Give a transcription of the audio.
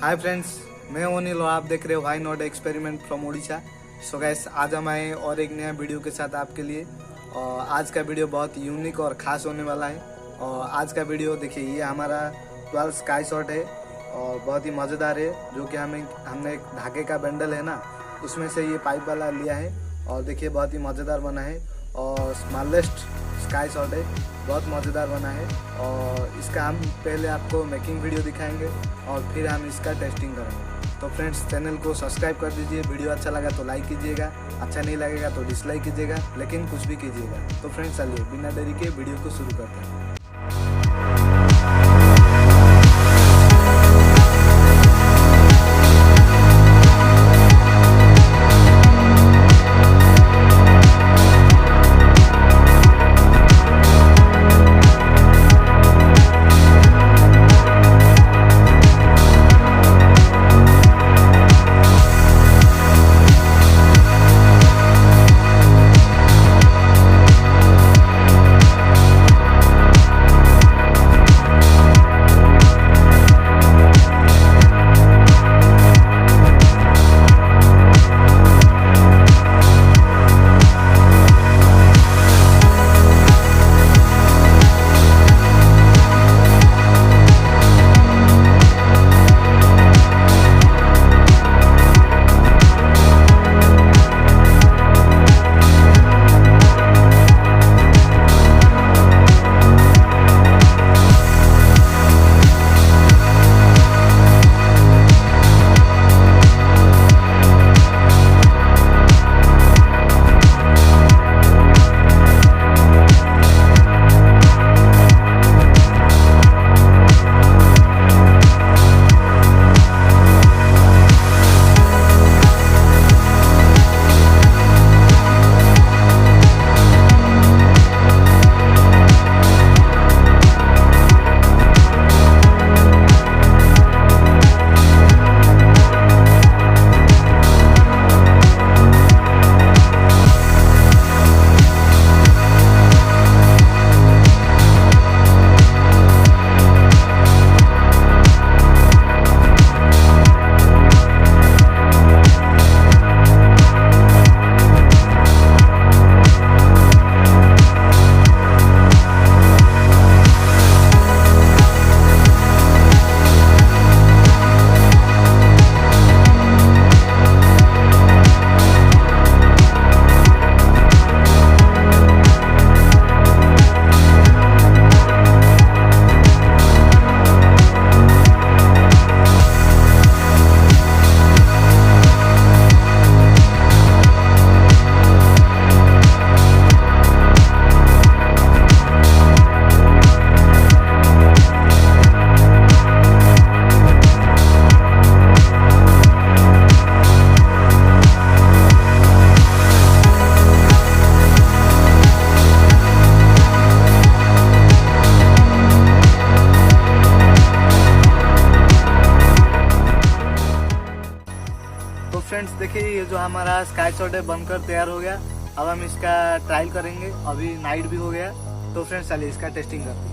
Hi friends, मैं अनिल और आप देख रहे हो why not experiment from Orissa. So guys, आज हम आए और एक नया वीडियो के साथ आपके लिए। और आज का वीडियो बहुत यूनिक और ख़ास होने वाला है। और आज का वीडियो देखिए, ये हमारा 12 स्काई शॉट है और बहुत ही मज़ेदार है। जो कि हमने एक धागे का बंडल है ना, उसमें से ये पाइप वाला लिया है। और देखिए बहुत ही मज़ेदार बना है और स्मॉलेस्ट स्काई शॉट है, बहुत मज़ेदार बना है। और इसका हम पहले आपको मेकिंग वीडियो दिखाएंगे और फिर हम इसका टेस्टिंग करेंगे। तो फ्रेंड्स, चैनल को सब्सक्राइब कर दीजिए। वीडियो अच्छा लगा तो लाइक कीजिएगा, अच्छा नहीं लगेगा तो डिसलाइक कीजिएगा, लेकिन कुछ भी कीजिएगा। तो फ्रेंड्स, चलिए बिना देरी के वीडियो को शुरू करते हैं। तो फ्रेंड्स देखिए, ये जो हमारा स्काई शॉट है बनकर तैयार हो गया। अब हम इसका ट्रायल करेंगे। अभी नाइट भी हो गया। तो फ्रेंड्स, चलिए इसका टेस्टिंग करते हैं।